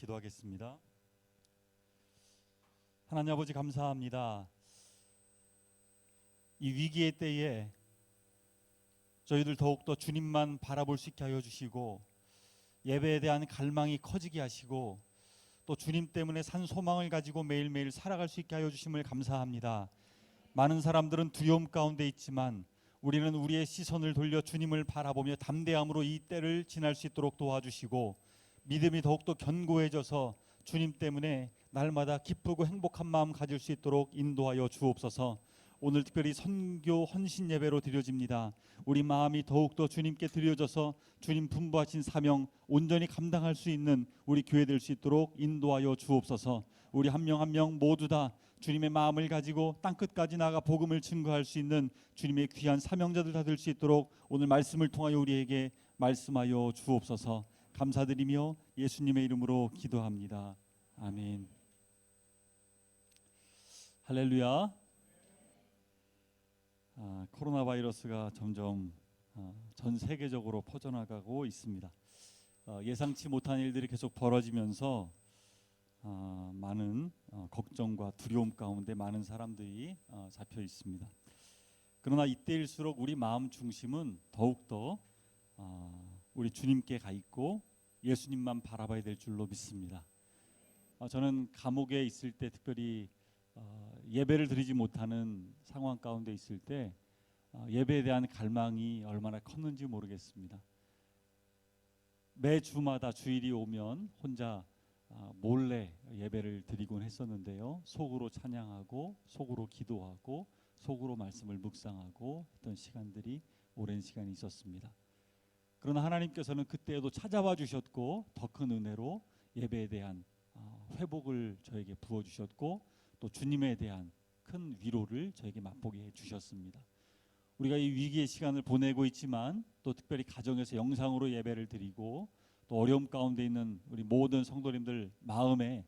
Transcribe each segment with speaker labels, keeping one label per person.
Speaker 1: 기도하겠습니다. 하나님 아버지 감사합니다. 이 위기의 때에 저희들 더욱더 주님만 바라볼 수 있게 하여 주시고 예배에 대한 갈망이 커지게 하시고 또 주님 때문에 산 소망을 가지고 매일매일 살아갈 수 있게 하여 주심을 감사합니다. 많은 사람들은 두려움 가운데 있지만 우리는 우리의 시선을 돌려 주님을 바라보며 담대함으로 이 때를 지날 수 있도록 도와주시고 믿음이 더욱더 견고해져서 주님 때문에 날마다 기쁘고 행복한 마음 가질 수 있도록 인도하여 주옵소서. 오늘 특별히 선교 헌신 예배로 드려집니다. 우리 마음이 더욱더 주님께 드려져서 주님 분부하신 사명 온전히 감당할 수 있는 우리 교회 될 수 있도록 인도하여 주옵소서. 우리 한 명 한 명 모두 다 주님의 마음을 가지고 땅끝까지 나가 복음을 증거할 수 있는 주님의 귀한 사명자들 다 될 수 있도록 오늘 말씀을 통하여 우리에게 말씀하여 주옵소서. 감사드리며 예수님의 이름으로 기도합니다. 아멘. 할렐루야. 코로나 바이러스가 점점 전 세계적으로 퍼져나가고 있습니다. 예상치 못한 일들이 계속 벌어지면서 많은 걱정과 두려움 가운데 많은 사람들이 잡혀 있습니다. 그러나 이때일수록 우리 마음 중심은 더욱더 우리 주님께 가 있고 예수님만 바라봐야 될 줄로 믿습니다. 저는 감옥에 있을 때 특별히 예배를 드리지 못하는 상황 가운데 있을 때 예배에 대한 갈망이 얼마나 컸는지 모르겠습니다. 매 주마다 주일이 오면 혼자 몰래 예배를 드리곤 했었는데요. 속으로 찬양하고 속으로 기도하고 속으로 말씀을 묵상하고 했던 시간들이 오랜 시간이 있었습니다. 그러나 하나님께서는 그때에도 찾아와 주셨고 더 큰 은혜로 예배에 대한 회복을 저에게 부어주셨고 또 주님에 대한 큰 위로를 저에게 맛보게 해주셨습니다. 우리가 이 위기의 시간을 보내고 있지만 또 특별히 가정에서 영상으로 예배를 드리고 또 어려움 가운데 있는 우리 모든 성도님들 마음에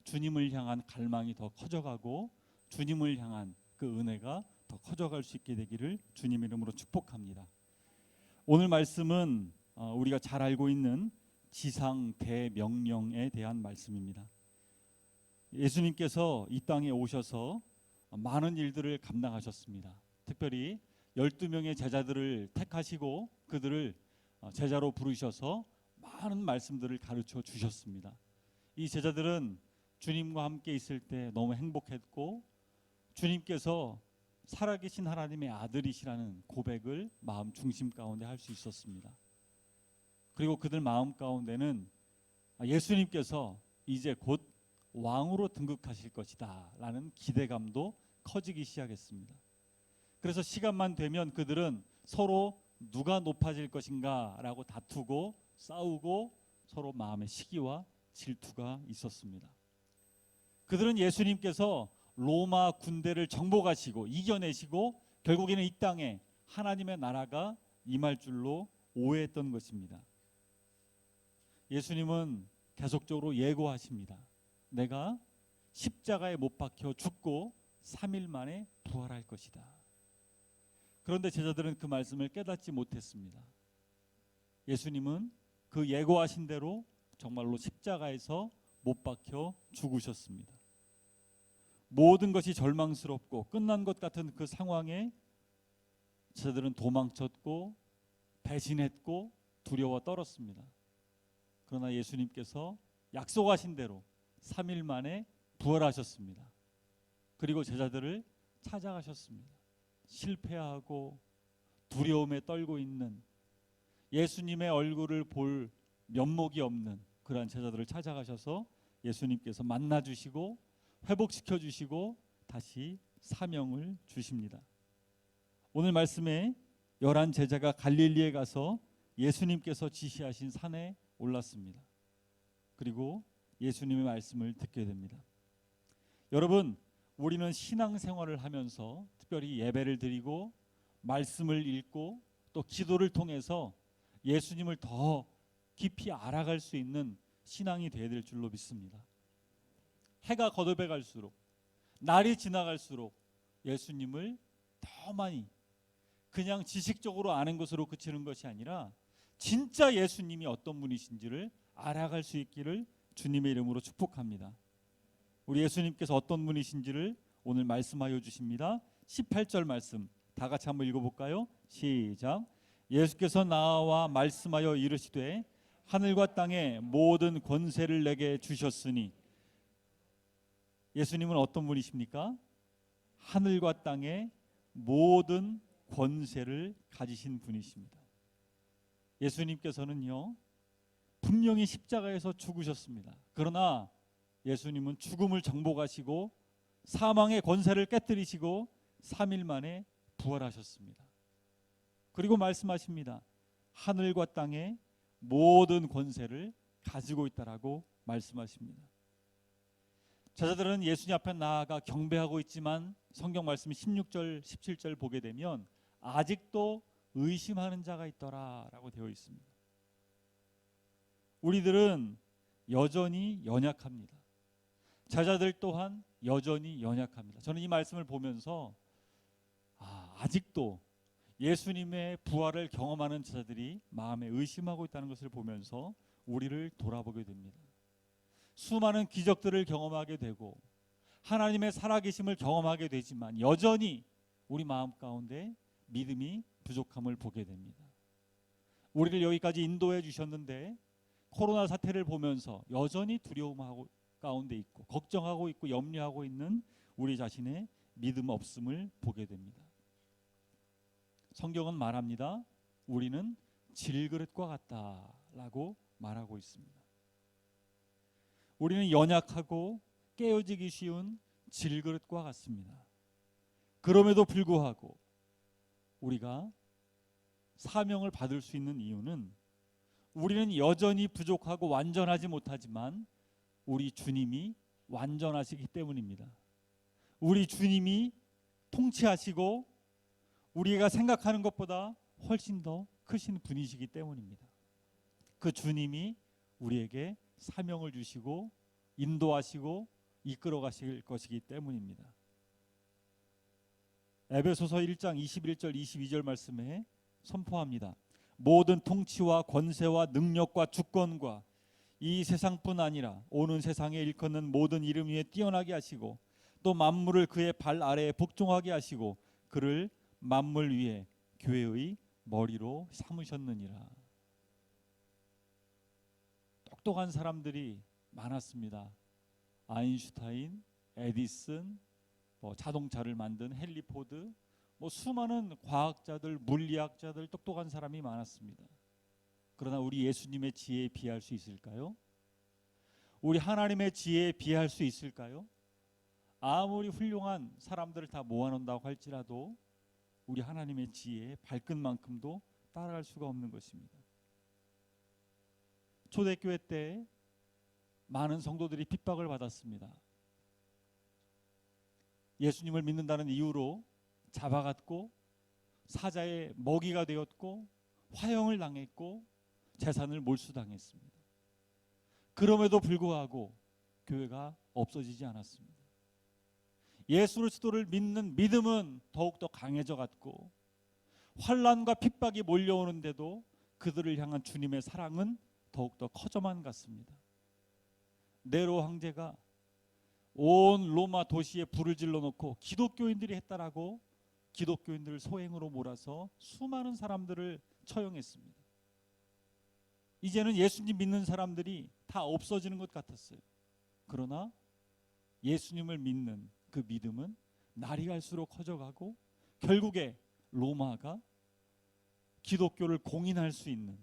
Speaker 1: 주님을 향한 갈망이 더 커져가고 주님을 향한 그 은혜가 더 커져갈 수 있게 되기를 주님 이름으로 축복합니다. 오늘 말씀은 우리가 잘 알고 있는 지상 대명령에 대한 말씀입니다. 예수님께서 이 땅에 오셔서 많은 일들을 감당하셨습니다. 특별히 12명의 제자들을 택하시고 그들을 제자로 부르셔서 많은 말씀들을 가르쳐 주셨습니다. 이 제자들은 주님과 함께 있을 때 너무 행복했고 주님께서 살아계신 하나님의 아들이시라는 고백을 마음 중심 가운데 할 수 있었습니다. 그리고 그들 마음 가운데는 예수님께서 이제 곧 왕으로 등극하실 것이다 라는 기대감도 커지기 시작했습니다. 그래서 시간만 되면 그들은 서로 누가 높아질 것인가 라고 다투고 싸우고 서로 마음의 시기와 질투가 있었습니다. 그들은 예수님께서 로마 군대를 정복하시고 이겨내시고 결국에는 이 땅에 하나님의 나라가 임할 줄로 오해했던 것입니다. 예수님은 계속적으로 예고하십니다. 내가 십자가에 못 박혀 죽고 3일 만에 부활할 것이다. 그런데 제자들은 그 말씀을 깨닫지 못했습니다. 예수님은 그 예고하신 대로 정말로 십자가에서 못 박혀 죽으셨습니다. 모든 것이 절망스럽고 끝난 것 같은 그 상황에 제자들은 도망쳤고 배신했고 두려워 떨었습니다. 그러나 예수님께서 약속하신 대로 3일 만에 부활하셨습니다. 그리고 제자들을 찾아가셨습니다. 실패하고 두려움에 떨고 있는 예수님의 얼굴을 볼 면목이 없는 그러한 제자들을 찾아가셔서 예수님께서 만나주시고 회복시켜주시고 다시 사명을 주십니다. 오늘 말씀에 11 제자가 갈릴리에 가서 예수님께서 지시하신 산에 올랐습니다. 그리고 예수님의 말씀을 듣게 됩니다. 여러분, 우리는 신앙생활을 하면서 특별히 예배를 드리고 말씀을 읽고 또 기도를 통해서 예수님을 더 깊이 알아갈 수 있는 신앙이 되어야 될 줄로 믿습니다. 해가 거듭해 갈수록 날이 지나갈수록 예수님을 더 많이 그냥 지식적으로 아는 것으로 그치는 것이 아니라 진짜 예수님이 어떤 분이신지를 알아갈 수 있기를 주님의 이름으로 축복합니다. 우리 예수님께서 어떤 분이신지를 오늘 말씀하여 주십니다. 18절 말씀 다 같이 한번 읽어볼까요? 시작. 예수께서 나와 말씀하여 이르시되 하늘과 땅의 모든 권세를 내게 주셨으니. 예수님은 어떤 분이십니까? 하늘과 땅의 모든 권세를 가지신 분이십니다. 예수님께서는요 분명히 십자가에서 죽으셨습니다. 그러나 예수님은 죽음을 정복하시고 사망의 권세를 깨뜨리시고 3일 만에 부활하셨습니다. 그리고 말씀하십니다. 하늘과 땅의 모든 권세를 가지고 있다라고 말씀하십니다. 제자들은 예수님 앞에 나아가 경배하고 있지만 성경 말씀 16절 17절 보게 되면 아직도 의심하는 자가 있더라라고 되어 있습니다. 우리들은 여전히 연약합니다. 제자들 또한 여전히 연약합니다. 저는 이 말씀을 보면서 아직도 예수님의 부활을 경험하는 제자들이 마음에 의심하고 있다는 것을 보면서 우리를 돌아보게 됩니다. 수많은 기적들을 경험하게 되고 하나님의 살아계심을 경험하게 되지만 여전히 우리 마음 가운데 믿음이 부족함을 보게 됩니다. 우리를 여기까지 인도해 주셨는데 코로나 사태를 보면서 여전히 두려움하고 가운데 있고 걱정하고 있고 염려하고 있는 우리 자신의 믿음 없음을 보게 됩니다. 성경은 말합니다. 우리는 질그릇과 같다라고 말하고 있습니다. 우리는 연약하고 깨어지기 쉬운 질그릇과 같습니다. 그럼에도 불구하고 우리가 사명을 받을 수 있는 이유는 우리는 여전히 부족하고 완전하지 못하지만 우리 주님이 완전하시기 때문입니다. 우리 주님이 통치하시고 우리가 생각하는 것보다 훨씬 더 크신 분이시기 때문입니다. 그 주님이 우리에게 사명을 주시고 인도하시고 이끌어 가실 것이기 때문입니다. 에베소서 1장 21절 22절 말씀에 선포합니다. 모든 통치와 권세와 능력과 주권과 이 세상뿐 아니라 오는 세상에 일컫는 모든 이름 위에 뛰어나게 하시고 또 만물을 그의 발 아래에 복종하게 하시고 그를 만물 위에 교회의 머리로 삼으셨느니라. 똑똑한 사람들이 많았습니다. 아인슈타인, 에디슨, 자동차를 만든 헨리 포드, 수많은 과학자들, 물리학자들, 똑똑한 사람이 많았습니다. 그러나 우리 예수님의 지혜에 비할 수 있을까요? 우리 하나님의 지혜에 비할 수 있을까요? 아무리 훌륭한 사람들을 다 모아놓는다고 할지라도 우리 하나님의 지혜의 발끝만큼도 따라갈 수가 없는 것입니다. 초대교회 때 많은 성도들이 핍박을 받았습니다. 예수님을 믿는다는 이유로 잡아갔고 사자의 먹이가 되었고 화형을 당했고 재산을 몰수당했습니다. 그럼에도 불구하고 교회가 없어지지 않았습니다. 예수 그리스도를 믿는 믿음은 더욱더 강해져 갔고 환난과 핍박이 몰려오는데도 그들을 향한 주님의 사랑은 더욱더 커져만 갔습니다. 네로 황제가 온 로마 도시에 불을 질러놓고 기독교인들이 했다라고 기독교인들을 소행으로 몰아서 수많은 사람들을 처형했습니다. 이제는 예수님 믿는 사람들이 다 없어지는 것 같았어요. 그러나 예수님을 믿는 그 믿음은 날이 갈수록 커져가고 결국에 로마가 기독교를 공인할 수 있는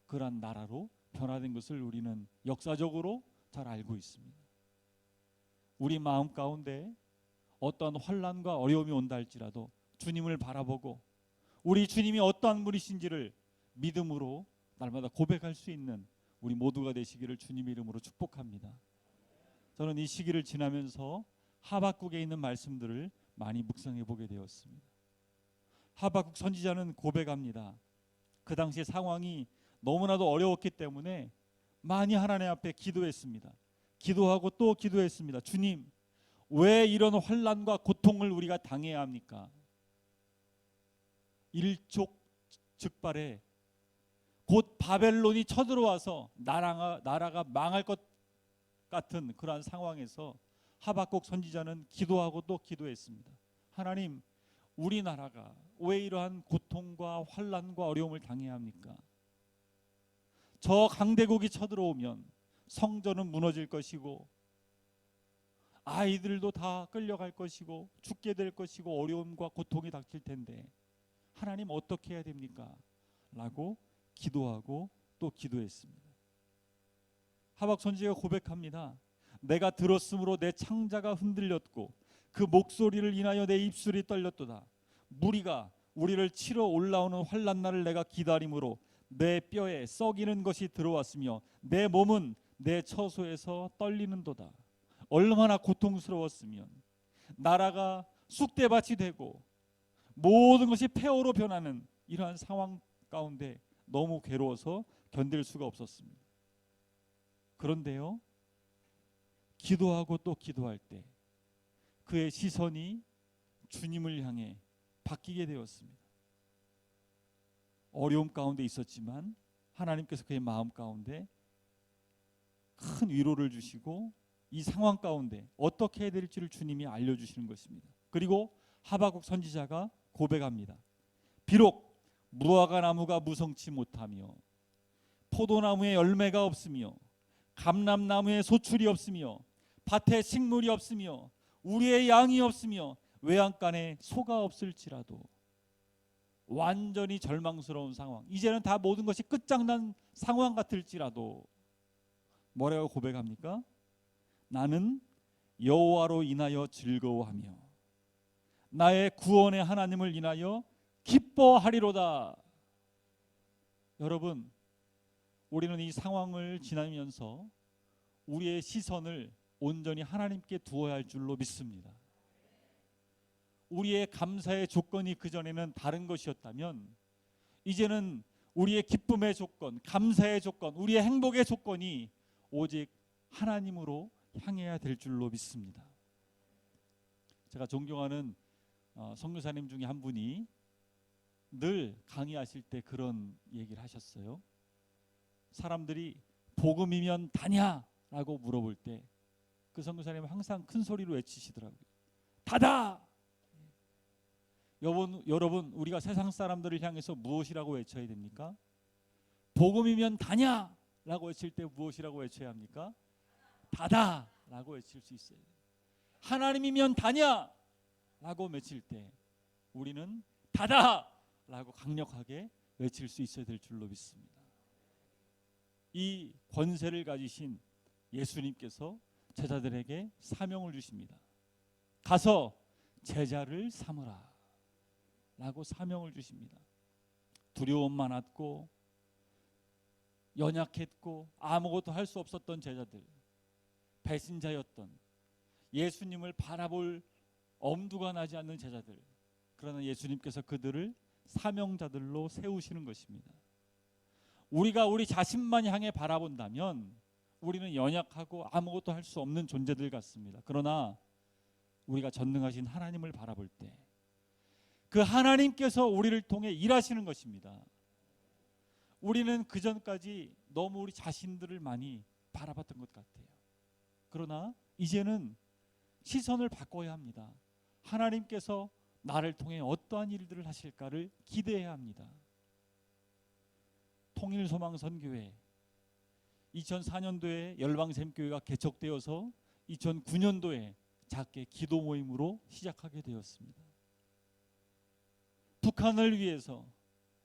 Speaker 1: 그러한 나라로 변화된 것을 우리는 역사적으로 잘 알고 있습니다. 우리 마음 가운데 어떠한 환난과 어려움이 온다 할지라도 주님을 바라보고 우리 주님이 어떠한 분이신지를 믿음으로 날마다 고백할 수 있는 우리 모두가 되시기를 주님의 이름으로 축복합니다. 저는 이 시기를 지나면서 하박국에 있는 말씀들을 많이 묵상해 보게 되었습니다. 하박국 선지자는 고백합니다. 그 당시 상황이 너무나도 어려웠기 때문에 많이 하나님 앞에 기도했습니다. 기도하고 또 기도했습니다. 주님, 왜 이런 환난과 고통을 우리가 당해야 합니까? 일촉즉발에 곧 바벨론이 쳐들어와서 나라가 망할 것 같은 그러한 상황에서 하박국 선지자는 기도하고 또 기도했습니다. 하나님, 우리나라가 왜 이러한 고통과 환난과 어려움을 당해야 합니까? 저 강대국이 쳐들어오면 성전은 무너질 것이고 아이들도 다 끌려갈 것이고 죽게 될 것이고 어려움과 고통이 닥칠 텐데 하나님 어떻게 해야 됩니까? 라고 기도하고 또 기도했습니다. 하박 선지자가 고백합니다. 내가 들었으므로 내 창자가 흔들렸고 그 목소리를 인하여 내 입술이 떨렸도다. 무리가 우리를 치러 올라오는 환난날을 내가 기다림으로 내 뼈에 썩이는 것이 들어왔으며 내 몸은 내 처소에서 떨리는도다. 얼마나 고통스러웠으면 나라가 쑥대밭이 되고 모든 것이 폐허로 변하는 이러한 상황 가운데 너무 괴로워서 견딜 수가 없었습니다. 그런데요, 기도하고 또 기도할 때 그의 시선이 주님을 향해 바뀌게 되었습니다. 어려움 가운데 있었지만 하나님께서 그의 마음 가운데 큰 위로를 주시고 이 상황 가운데 어떻게 해야 될지를 주님이 알려주시는 것입니다. 그리고 하박국 선지자가 고백합니다. 비록 무화과 나무가 무성치 못하며 포도나무에 열매가 없으며 감람나무에 소출이 없으며 밭에 식물이 없으며 우리의 양이 없으며 외양간에 소가 없을지라도, 완전히 절망스러운 상황, 이제는 다 모든 것이 끝장난 상황 같을지라도 뭐라고 고백합니까? 나는 여호와로 인하여 즐거워하며 나의 구원의 하나님을 인하여 기뻐하리로다. 여러분, 우리는 이 상황을 지나면서 우리의 시선을 온전히 하나님께 두어야 할 줄로 믿습니다. 우리의 감사의 조건이 그전에는 다른 것이었다면 이제는 우리의 기쁨의 조건, 감사의 조건, 우리의 행복의 조건이 오직 하나님으로 향해야 될 줄로 믿습니다. 제가 존경하는 선교사님 중에 한 분이 늘 강의하실 때 그런 얘기를 하셨어요. 사람들이 복음이면 다냐라고 물어볼 때 그 선교사님은 항상 큰 소리로 외치시더라고요. 다다! 여러분, 우리가 세상 사람들을 향해서 무엇이라고 외쳐야 됩니까? 복음이면 다냐라고 외칠 때 무엇이라고 외쳐야 합니까? 다다라고 외칠 수 있어요. 하나님이면 다냐라고 외칠 때 우리는 다다라고 강력하게 외칠 수 있어야 될 줄로 믿습니다. 이 권세를 가지신 예수님께서 제자들에게 사명을 주십니다. 가서 제자를 삼으라 라고 사명을 주십니다. 두려움 많았고 연약했고 아무것도 할 수 없었던 제자들, 배신자였던, 예수님을 바라볼 엄두가 나지 않는 제자들, 그러나 예수님께서 그들을 사명자들로 세우시는 것입니다. 우리가 우리 자신만 향해 바라본다면 우리는 연약하고 아무것도 할 수 없는 존재들 같습니다. 그러나 우리가 전능하신 하나님을 바라볼 때 그 하나님께서 우리를 통해 일하시는 것입니다. 우리는 그전까지 너무 우리 자신들을 많이 바라봤던 것 같아요. 그러나 이제는 시선을 바꿔야 합니다. 하나님께서 나를 통해 어떠한 일들을 하실까를 기대해야 합니다. 통일소망선교회 2004년도에 열방샘교회가 개척되어서 2009년도에 작게 기도 모임으로 시작하게 되었습니다. 북한을 위해서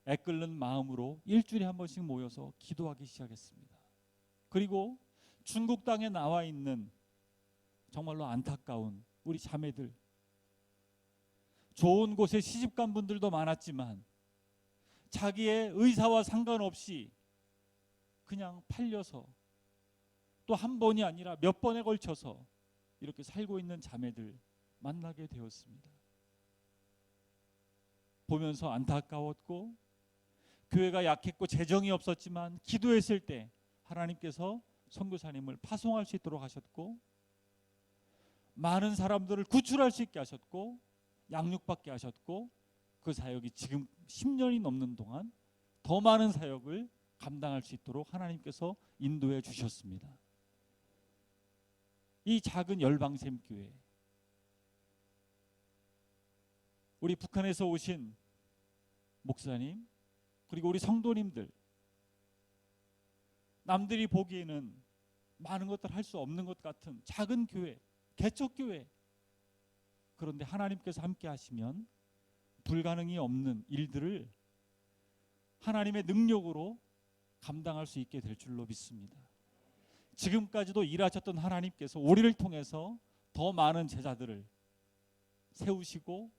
Speaker 1: 애끓는 마음으로 일주일에 한 번씩 모여서 기도하기 시작했습니다. 그리고 중국 땅에 나와 있는 정말로 안타까운 우리 자매들, 좋은 곳에 시집간 분들도 많았지만 자기의 의사와 상관없이 그냥 팔려서 또 한 번이 아니라 몇 번에 걸쳐서 이렇게 살고 있는 자매들 만나게 되었습니다. 보면서 안타까웠고, 교회가 약했고 재정이 없었지만 기도했을 때 하나님께서 선교사님을 파송할 수 있도록 하셨고, 많은 사람들을 구출할 수 있게 하셨고, 양육받게 하셨고, 그 사역이 지금 10년이 넘는 동안 더 많은 사역을 감당할 수 있도록 하나님께서 인도해 주셨습니다. 이 작은 열방샘 교회, 우리 북한에서 오신 목사님 그리고 우리 성도님들, 남들이 보기에는 많은 것들 할 수 없는 것 같은 작은 교회, 개척교회, 그런데 하나님께서 함께 하시면 불가능이 없는 일들을 하나님의 능력으로 감당할 수 있게 될 줄로 믿습니다. 지금까지도 일하셨던 하나님께서 우리를 통해서 더 많은 제자들을 세우시고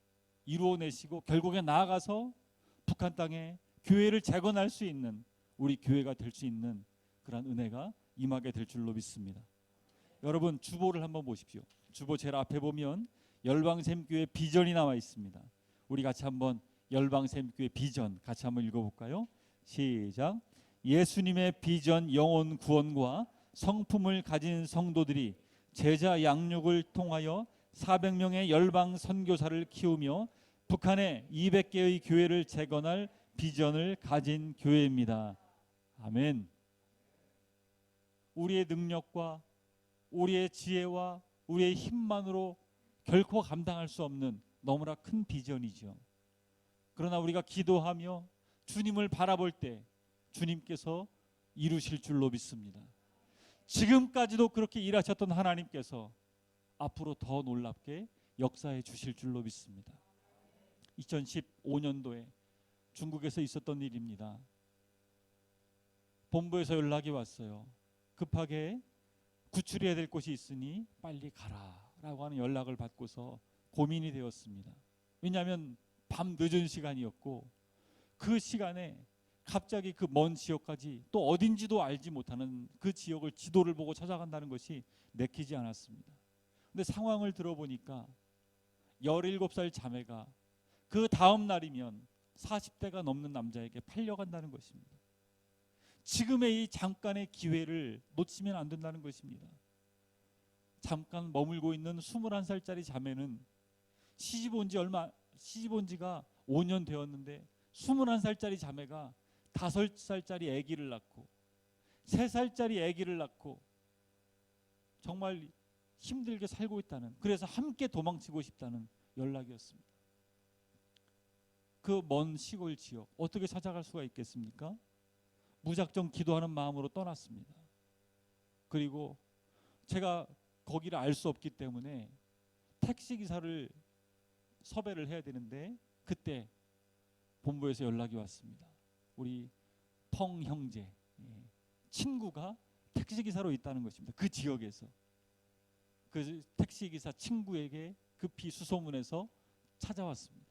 Speaker 1: 이루어내시고 결국에 나아가서 북한 땅에 교회를 재건할 수 있는 우리 교회가 될 수 있는 그런 은혜가 임하게 될 줄로 믿습니다. 여러분, 주보를 한번 보십시오. 주보 제일 앞에 보면 열방샘교회 비전이 나와 있습니다. 우리 같이 한번 열방샘교회 비전 같이 한번 읽어볼까요? 시작. 예수님의 비전 영혼 구원과 성품을 가진 성도들이 제자 양육을 통하여 400명의 열방 선교사를 키우며 북한의 200개의 교회를 재건할 비전을 가진 교회입니다. 아멘. 우리의 능력과 우리의 지혜와 우리의 힘만으로 결코 감당할 수 없는 너무나 큰 비전이죠. 그러나 우리가 기도하며 주님을 바라볼 때 주님께서 이루실 줄로 믿습니다. 지금까지도 그렇게 일하셨던 하나님께서 앞으로 더 놀랍게 역사해 주실 줄로 믿습니다. 2015년도에 중국에서 있었던 일입니다. 본부에서 연락이 왔어요. 급하게 구출해야 될 곳이 있으니 빨리 가라 라고 하는 연락을 받고서 고민이 되었습니다. 왜냐하면 밤 늦은 시간이었고 그 시간에 갑자기 그 먼 지역까지 또 어딘지도 알지 못하는 그 지역을 지도를 보고 찾아간다는 것이 내키지 않았습니다. 근데 상황을 들어보니까 17살 자매가 그 다음 날이면 40대가 넘는 남자에게 팔려간다는 것입니다. 지금의 이 잠깐의 기회를 놓치면 안 된다는 것입니다. 잠깐 머물고 있는 21살짜리 자매는 시집 온 지가 5년 되었는데 21살짜리 자매가 5살짜리 아기를 낳고 3살짜리 아기를 낳고 정말 힘들게 살고 있다는, 그래서 함께 도망치고 싶다는 연락이었습니다. 그 먼 시골 지역 어떻게 찾아갈 수가 있겠습니까? 무작정 기도하는 마음으로 떠났습니다. 그리고 제가 거기를 알 수 없기 때문에 택시기사를 섭외를 해야 되는데 그때 본부에서 연락이 왔습니다. 우리 펑 형제 친구가 택시기사로 있다는 것입니다. 그 지역에서. 그 택시기사 친구에게 급히 수소문해서 찾아왔습니다.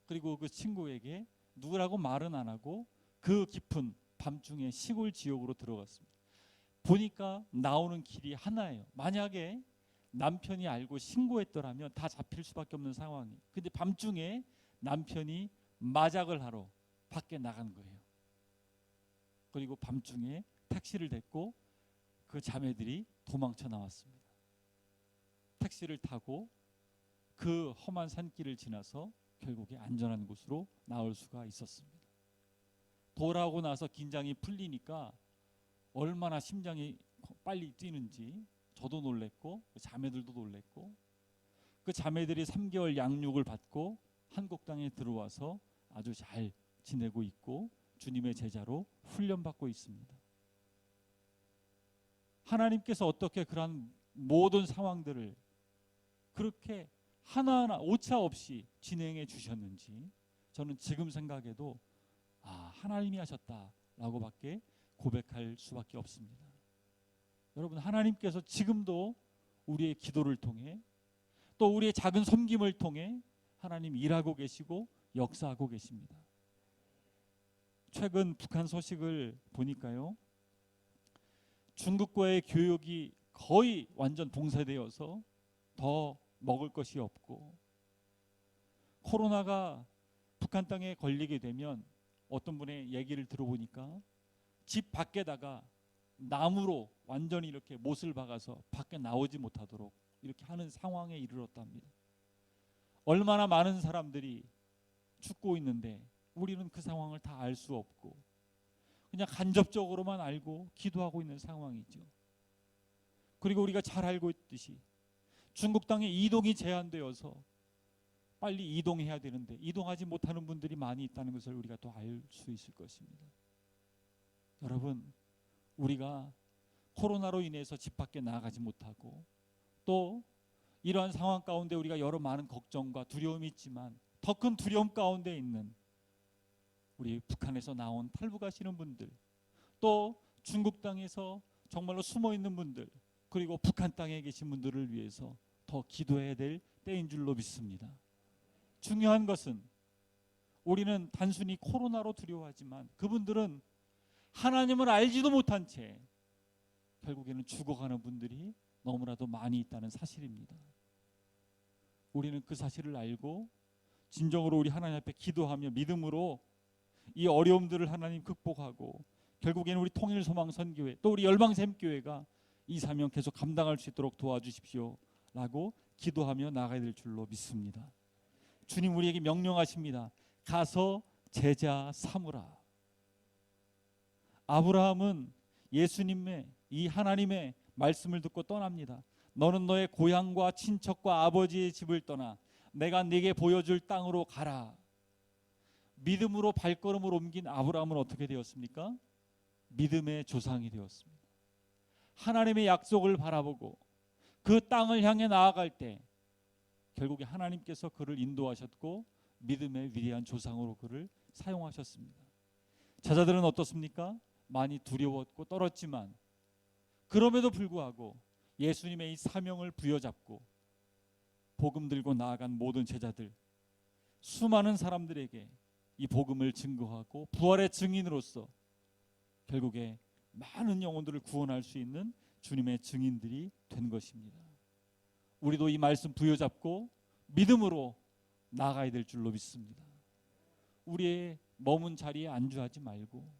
Speaker 1: 그리고 그 친구에게 누구라고 말은 안 하고 그 깊은 밤중에 시골 지역으로 들어갔습니다. 보니까 나오는 길이 하나예요. 만약에 남편이 알고 신고했더라면 다 잡힐 수밖에 없는 상황이에요. 근데 밤중에 남편이 마작을 하러 밖에 나간 거예요. 그리고 밤중에 택시를 댔고 그 자매들이 도망쳐 나왔습니다. 택시를 타고 그 험한 산길을 지나서 결국에 안전한 곳으로 나올 수가 있었습니다. 돌아오고 나서 긴장이 풀리니까 얼마나 심장이 빨리 뛰는지 저도 놀랬고 자매들도 놀랬고, 그 자매들이 3개월 양육을 받고 한국 땅에 들어와서 아주 잘 지내고 있고 주님의 제자로 훈련받고 있습니다. 하나님께서 어떻게 그러한 모든 상황들을 그렇게 하나하나 오차 없이 진행해 주셨는지 저는 지금 생각해도 하나님이 하셨다라고밖에 고백할 수밖에 없습니다. 여러분, 하나님께서 지금도 우리의 기도를 통해 또 우리의 작은 섬김을 통해 하나님 일하고 계시고 역사하고 계십니다. 최근 북한 소식을 보니까요, 중국과의 교역이 거의 완전 봉쇄되어서 더 먹을 것이 없고, 코로나가 북한 땅에 걸리게 되면 어떤 분의 얘기를 들어보니까 집 밖에다가 나무로 완전히 이렇게 못을 박아서 밖에 나오지 못하도록 이렇게 하는 상황에 이르렀답니다. 얼마나 많은 사람들이 죽고 있는데 우리는 그 상황을 다 알 수 없고 그냥 간접적으로만 알고 기도하고 있는 상황이죠. 그리고 우리가 잘 알고 있듯이 중국 땅에 이동이 제한되어서 빨리 이동해야 되는데 이동하지 못하는 분들이 많이 있다는 것을 우리가 또 알 수 있을 것입니다. 여러분, 우리가 코로나로 인해서 집 밖에 나가지 못하고 또 이러한 상황 가운데 우리가 여러 많은 걱정과 두려움이 있지만 더 큰 두려움 가운데 있는 우리 북한에서 나온 탈북하시는 분들, 또 중국 땅에서 정말로 숨어 있는 분들, 그리고 북한 땅에 계신 분들을 위해서 더 기도해야 될 때인 줄로 믿습니다. 중요한 것은 우리는 단순히 코로나로 두려워하지만 그분들은 하나님을 알지도 못한 채 결국에는 죽어가는 분들이 너무나도 많이 있다는 사실입니다. 우리는 그 사실을 알고 진정으로 우리 하나님 앞에 기도하며 믿음으로 이 어려움들을 하나님 극복하고 결국에는 우리 통일소망선교회 또 우리 열방샘교회가 이 사명 계속 감당할 수 있도록 도와주십시오 라고 기도하며 나가야 될 줄로 믿습니다. 주님 우리에게 명령하십니다. 가서 제자 삼으라. 아브라함은 예수님의 이 하나님의 말씀을 듣고 떠납니다. 너는 너의 고향과 친척과 아버지의 집을 떠나 내가 네게 보여줄 땅으로 가라. 믿음으로 발걸음을 옮긴 아브라함은 어떻게 되었습니까? 믿음의 조상이 되었습니다. 하나님의 약속을 바라보고 그 땅을 향해 나아갈 때 결국에 하나님께서 그를 인도하셨고 믿음의 위대한 조상으로 그를 사용하셨습니다. 제자들은 어떻습니까? 많이 두려웠고 떨었지만 그럼에도 불구하고 예수님의 이 사명을 부여잡고 복음 들고 나아간 모든 제자들, 수많은 사람들에게 이 복음을 증거하고 부활의 증인으로서 결국에 많은 영혼들을 구원할 수 있는 주님의 증인들이 된 것입니다. 우리도 이 말씀 부여잡고 믿음으로 나아가야 될 줄로 믿습니다. 우리의 머문 자리에 안주하지 말고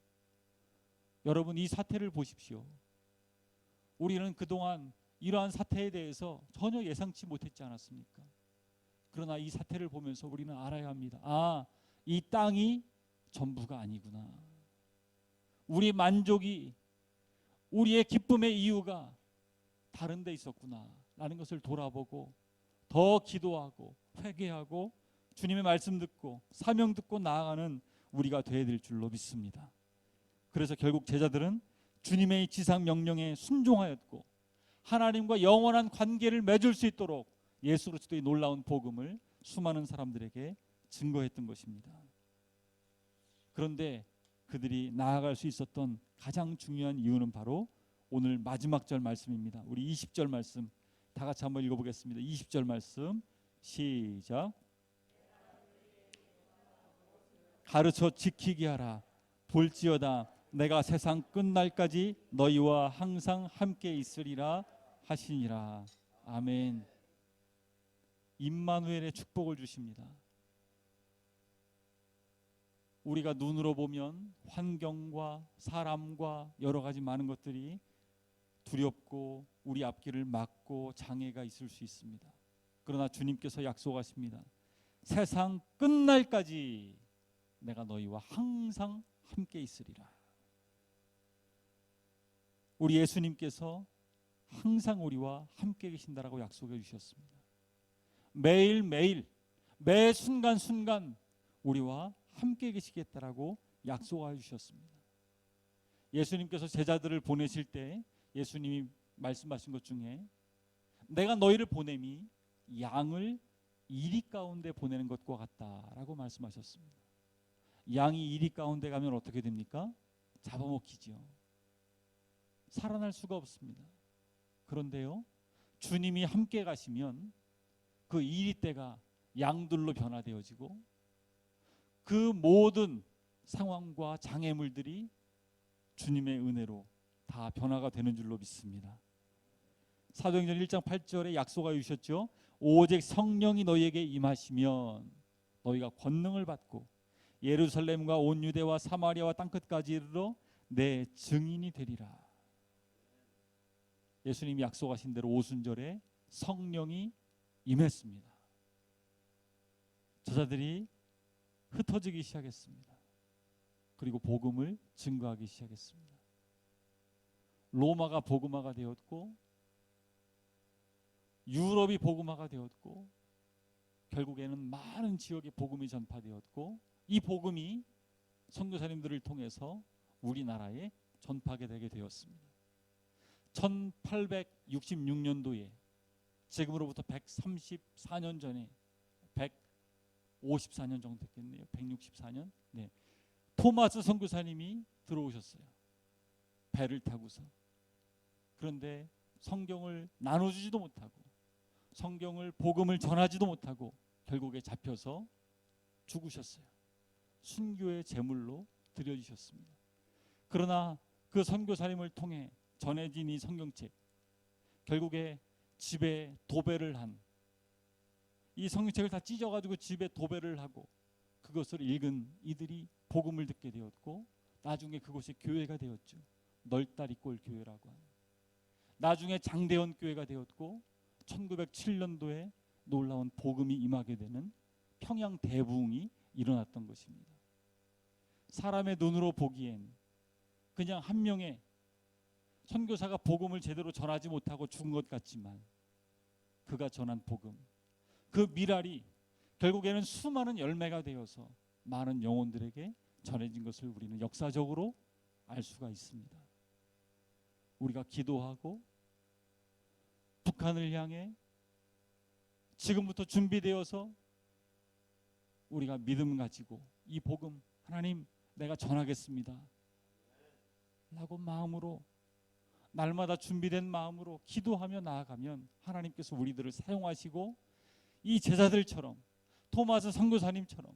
Speaker 1: 여러분 이 사태를 보십시오. 우리는 그동안 이러한 사태에 대해서 전혀 예상치 못했지 않았습니까? 그러나 이 사태를 보면서 우리는 알아야 합니다. 아, 이 땅이 전부가 아니구나. 우리 만족이, 우리의 기쁨의 이유가 다른 데 있었구나 라는 것을 돌아보고 더 기도하고 회개하고 주님의 말씀 듣고 사명 듣고 나아가는 우리가 되어야 될 줄로 믿습니다. 그래서 결국 제자들은 주님의 지상 명령에 순종하였고 하나님과 영원한 관계를 맺을 수 있도록 예수 그리스도의 놀라운 복음을 수많은 사람들에게 증거했던 것입니다. 그런데 그들이 나아갈 수 있었던 가장 중요한 이유는 바로 오늘 마지막 절 말씀입니다. 우리 20절 말씀 다 같이 한번 읽어보겠습니다. 20절 말씀 시작. 가르쳐 지키게 하라. 볼지어다 내가 세상 끝날까지 너희와 항상 함께 있으리라 하시니라. 아멘. 임마누엘의 축복을 주십니다. 우리가 눈으로 보면 환경과 사람과 여러 가지 많은 것들이 두렵고 우리 앞길을 막고 장애가 있을 수 있습니다. 그러나 주님께서 약속하십니다. 세상 끝날까지 내가 너희와 항상 함께 있으리라. 우리 예수님께서 항상 우리와 함께 계신다라고 약속해 주셨습니다. 매일매일 매 순간순간 우리와 함께 계시겠다라고 약속해 주셨습니다. 예수님께서 제자들을 보내실 때 예수님이 말씀하신 것 중에 내가 너희를 보냄이 양을 이리 가운데 보내는 것과 같다라고 말씀하셨습니다. 양이 이리 가운데 가면 어떻게 됩니까? 잡아먹히지요. 살아날 수가 없습니다. 그런데요, 주님이 함께 가시면 그 이리떼가 양들로 변화되어지고 그 모든 상황과 장애물들이 주님의 은혜로 다 변화가 되는 줄로 믿습니다. 사도행전 1장 8절에 약속하여 주셨죠. 오직 성령이 너희에게 임하시면 너희가 권능을 받고 예루살렘과 온 유대와 사마리아와 땅끝까지 이르러 내 증인이 되리라. 예수님이 약속하신 대로 오순절에 성령이 임했습니다. 제자들이 흩어지기 시작했습니다. 그리고 복음을 증거하기 시작했습니다. 로마가 복음화가 되었고 유럽이 복음화가 되었고 결국에는 많은 지역에 복음이 전파되었고 이 복음이 선교사님들을 통해서 우리나라에 전파하게 되게 되었습니다. 1866년도에 지금으로부터 134년 전에 154년 정도 됐겠네요. 164년. 네. 토마스 선교사님이 들어오셨어요. 배를 타고서. 그런데 성경을 나눠주지도 못하고 성경을 복음을 전하지도 못하고 결국에 잡혀서 죽으셨어요. 순교의 제물로 드려지셨습니다. 그러나 그 선교사님을 통해 전해진 이 성경책, 결국에 집에 도배를 한 이 성경책을 다 찢어가지고 집에 도배를 하고 그것을 읽은 이들이 복음을 듣게 되었고 나중에 그곳이 교회가 되었죠. 널다리골 교회라고 하는. 나중에 장대원 교회가 되었고 1907년도에 놀라운 복음이 임하게 되는 평양 대부흥이 일어났던 것입니다. 사람의 눈으로 보기엔 그냥 한 명의 선교사가 복음을 제대로 전하지 못하고 죽은 것 같지만 그가 전한 복음, 그 미랄이 결국에는 수많은 열매가 되어서 많은 영혼들에게 전해진 것을 우리는 역사적으로 알 수가 있습니다. 우리가 기도하고 북한을 향해 지금부터 준비되어서 우리가 믿음 가지고 이 복음 하나님 내가 전하겠습니다 라고 마음으로 날마다 준비된 마음으로 기도하며 나아가면 하나님께서 우리들을 사용하시고 이 제자들처럼 토마스 선교사님처럼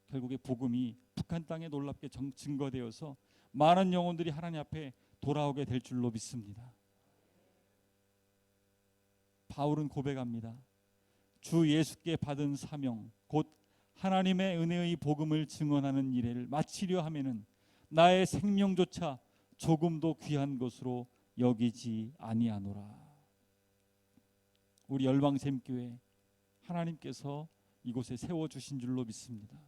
Speaker 1: 결국에 복음이 북한 땅에 놀랍게 증거되어서 많은 영혼들이 하나님 앞에 돌아오게 될 줄로 믿습니다. 바울은 고백합니다. 주 예수께 받은 사명 곧 하나님의 은혜의 복음을 증언하는 일을 마치려 하면은 나의 생명조차 조금도 귀한 것으로 여기지 아니하노라. 우리 열방샘교회 하나님께서 이곳에 세워주신 줄로 믿습니다.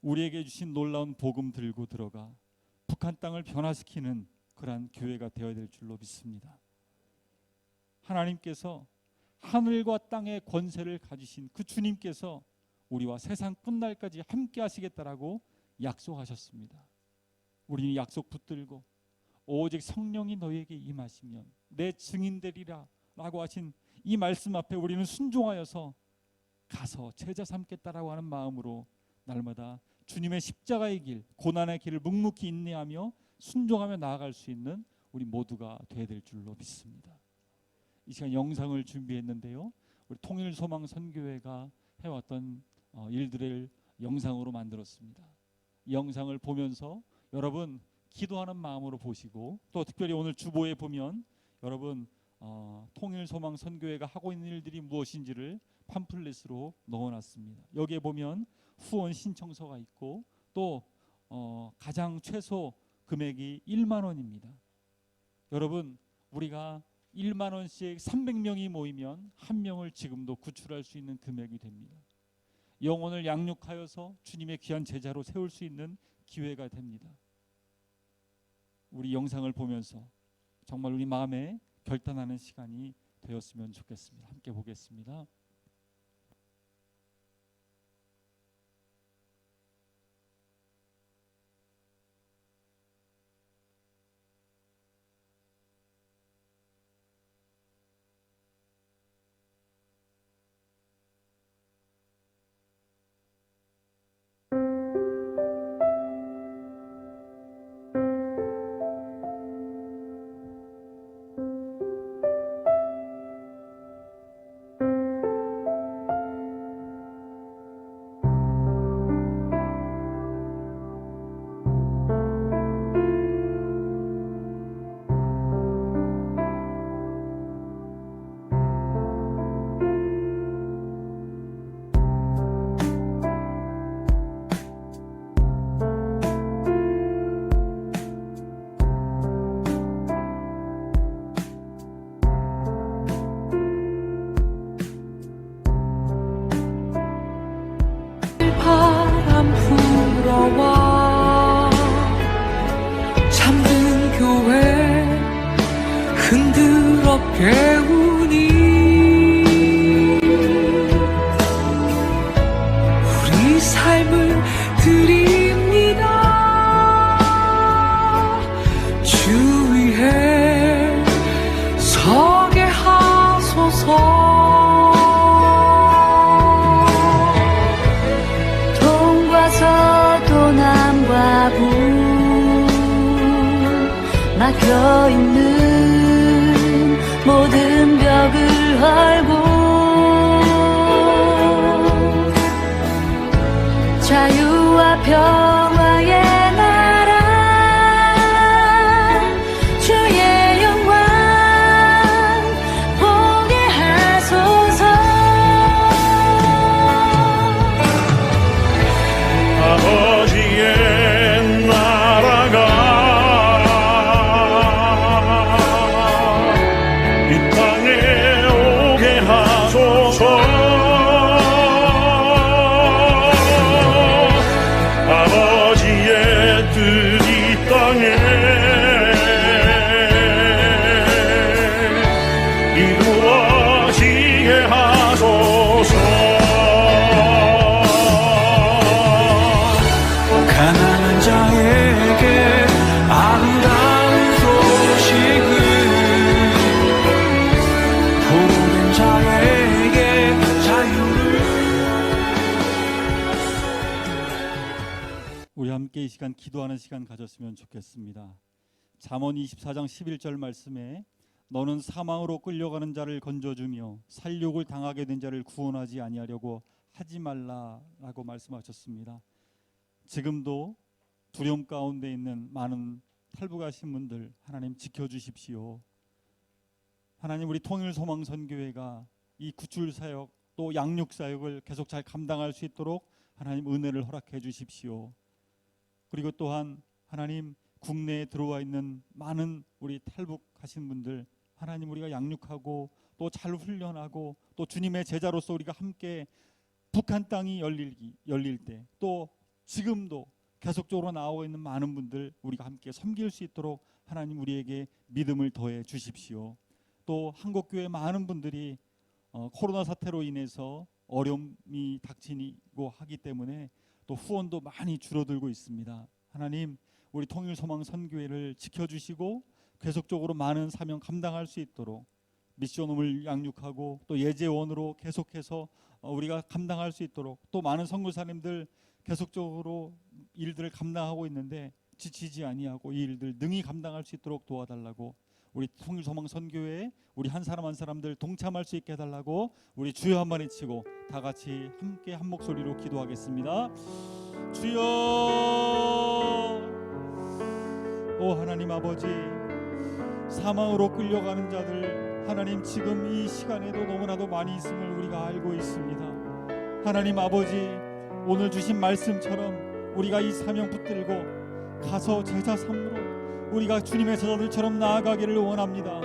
Speaker 1: 우리에게 주신 놀라운 복음 들고 들어가 북한 땅을 변화시키는 그러한 교회가 되어야 될 줄로 믿습니다. 하나님께서 하늘과 땅의 권세를 가지신 그 주님께서 우리와 세상 끝날까지 함께 하시겠다라고 약속하셨습니다. 우리는 약속 붙들고 오직 성령이 너희에게 임하시면 내 증인되리라 라고 하신 이 말씀 앞에 우리는 순종하여서 가서 제자 삼겠다라고 하는 마음으로 날마다 주님의 십자가의 길, 고난의 길을 묵묵히 인내하며 순종하며 나아갈 수 있는 우리 모두가 되어야 될 줄로 믿습니다. 이 시간 영상을 준비했는데요. 우리 통일소망선교회가 해왔던 일들을 영상으로 만들었습니다. 이 영상을 보면서 여러분 기도하는 마음으로 보시고 또 특별히 오늘 주보에 보면 여러분 통일소망선교회가 하고 있는 일들이 무엇인지를 팜플렛으로 넣어놨습니다. 여기에 보면 후원 신청서가 있고 또 가장 최소 금액이 1만 원입니다. 여러분 우리가 1만 원씩 300명이 모이면 한 명을 지금도 구출할 수 있는 금액이 됩니다. 영혼을 양육하여서 주님의 귀한 제자로 세울 수 있는 기회가 됩니다. 우리 영상을 보면서 정말 우리 마음에 결단하는 시간이 되었으면 좋겠습니다. 함께 보겠습니다.
Speaker 2: 잠든 교회 흔들어 깨우 삶을 드립니다. 주 위에 서게 하소서.
Speaker 3: 동과 서도 남과 북 막혀있는 모든 벽을 헐고 자유와 평화의 나라 주의 영광 보게 하소서.
Speaker 4: 아버지의 나라가 이 땅에 오게 하소서. 아버지의 뜻 이 땅에 이루어지게 하소서.
Speaker 2: 가난한 자에게 아름다운 소식을, 포로된 자에게 자유를.
Speaker 1: 우리 함께 이 시간 기도하는 시간 가졌으면 좋겠습니다. 잠언 24장 11절 말씀에 너는 사망으로 끌려가는 자를 건져주며 살육을 당하게 된 자를 구원하지 아니하려고 하지 말라라고 말씀하셨습니다. 지금도 두려움 가운데 있는 많은 탈북하신 분들 하나님 지켜주십시오. 하나님, 우리 통일소망선교회가 이 구출사역 또 양육사역을 계속 잘 감당할 수 있도록 하나님 은혜를 허락해 주십시오. 그리고 또한 하나님, 국내에 들어와 있는 많은 우리 탈북하신 분들 하나님, 우리가 양육하고 또 잘 훈련하고 또 주님의 제자로서 우리가 함께 북한 땅이 열릴 때 또 지금도 계속적으로 나오고 있는 많은 분들 우리가 함께 섬길 수 있도록 하나님 우리에게 믿음을 더해 주십시오. 또 한국교회 많은 분들이 코로나 사태로 인해서 어려움이 닥치고 하기 때문에 또 후원도 많이 줄어들고 있습니다. 하나님, 우리 통일소망선교회를 지켜주시고 계속적으로 많은 사명 감당할 수 있도록 미션홈을 양육하고 또 예재원으로 계속해서 우리가 감당할 수 있도록 또 많은 선교사님들 계속적으로 일들을 감당하고 있는데 지치지 아니하고 이 일들 능히 감당할 수 있도록 도와달라고, 우리 통일소망선교회에 우리 한 사람 한 사람들 동참할 수 있게 해달라고 우리 주여 한번 외치고 다 같이 함께 한 목소리로 기도하겠습니다. 주여, 오 하나님 아버지, 사망으로 끌려가는 자들 하나님 지금 이 시간에도 너무나도 많이 있음을 우리가 알고 있습니다. 하나님 아버지, 오늘 주신 말씀처럼 우리가 이 사명 붙들고 가서 제자 삼으로 우리가 주님의 제자들처럼 나아가기를 원합니다.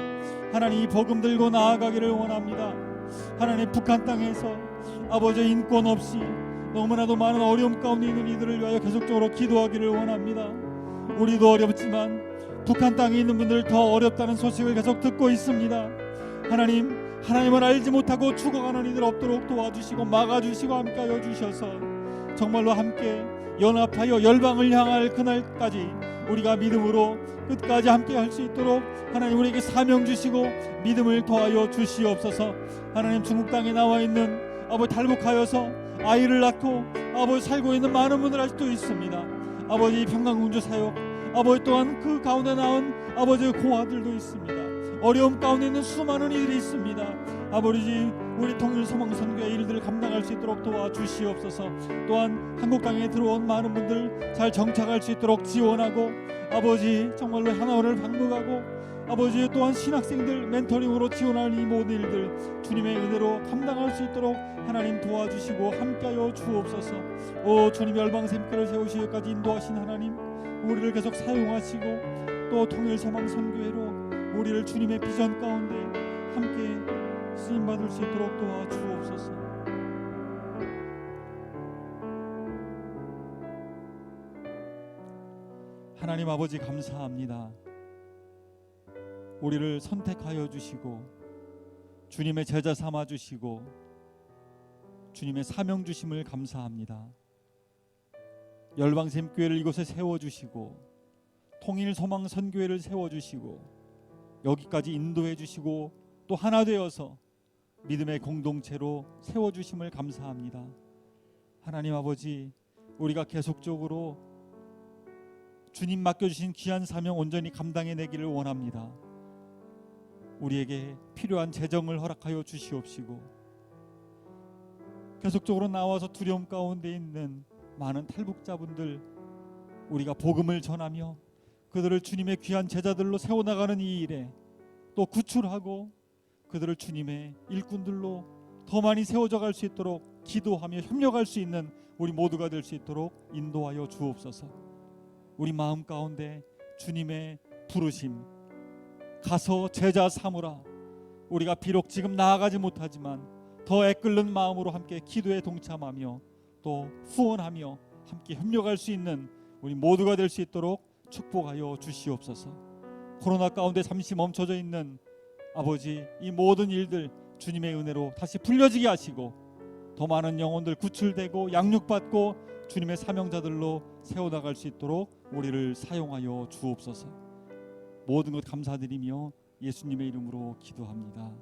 Speaker 1: 하나님, 이 복음 들고 나아가기를 원합니다. 하나님, 북한 땅에서 아버지 인권 없이 너무나도 많은 어려움 가운데 있는 이들을 위하여 계속적으로 기도하기를 원합니다. 우리도 어렵지만 북한 땅에 있는 분들 더 어렵다는 소식을 계속 듣고 있습니다. 하나님, 하나님을 알지 못하고 죽어가는 이들 없도록 도와주시고 막아주시고 함께하여 주셔서 정말로 함께 연합하여 열방을 향할 그날까지 우리가 믿음으로 끝까지 함께 할 수 있도록 하나님 우리에게 사명 주시고 믿음을 더하여 주시옵소서. 하나님, 중국 땅에 나와 있는 아버지 탈북하여서 아이를 낳고 아버지 살고 있는 많은 분들 아직도 있습니다. 아버지 평강공주 사역, 아버지 또한 그 가운데 나온 아버지의 고아들도 있습니다. 어려움 가운데 있는 수많은 이들이 있습니다. 아버지, 우리 통일소망선교의 일들을 감당할 수 있도록 도와주시옵소서. 또한 한국 땅에 들어온 많은 분들 잘 정착할 수 있도록 지원하고 아버지 정말로 하나원을 방문하고 아버지 또한 신학생들 멘토링으로 지원할 이 모든 일들 주님의 은혜로 감당할 수 있도록 하나님 도와주시고 함께하여 주옵소서. 오 주님, 열방샘교를 세우시기까지 인도하신 하나님, 우리를 계속 사용하시고 또 통일소망선교회로 우리를 주님의 비전 가운데 함께 쓰임받을 수 있도록 도와주옵소서. 하나님 아버지, 감사합니다. 우리를 선택하여 주시고 주님의 제자 삼아 주시고 주님의 사명 주심을 감사합니다. 열방샘교회를 이곳에 세워주시고 통일소망선교회를 세워주시고 여기까지 인도해 주시고 또 하나 되어서 믿음의 공동체로 세워주심을 감사합니다. 하나님 아버지, 우리가 계속적으로 주님 맡겨주신 귀한 사명 온전히 감당해내기를 원합니다. 우리에게 필요한 재정을 허락하여 주시옵시고 계속적으로 나와서 두려움 가운데 있는 많은 탈북자분들, 우리가 복음을 전하며 그들을 주님의 귀한 제자들로 세워나가는 이 일에 또 구출하고 그들을 주님의 일꾼들로 더 많이 세워져 갈 수 있도록 기도하며 협력할 수 있는 우리 모두가 될 수 있도록 인도하여 주옵소서. 우리 마음 가운데 주님의 부르심, 가서 제자 삼으라, 우리가 비록 지금 나아가지 못하지만 더 애끓는 마음으로 함께 기도에 동참하며 또 후원하며 함께 협력할 수 있는 우리 모두가 될 수 있도록 축복하여 주시옵소서. 코로나 가운데 잠시 멈춰져 있는 아버지, 이 모든 일들 주님의 은혜로 다시 풀려지게 하시고 더 많은 영혼들 구출되고 양육받고 주님의 사명자들로 세워나갈 수 있도록 우리를 사용하여 주옵소서. 모든 것 감사드리며 예수님의 이름으로 기도합니다.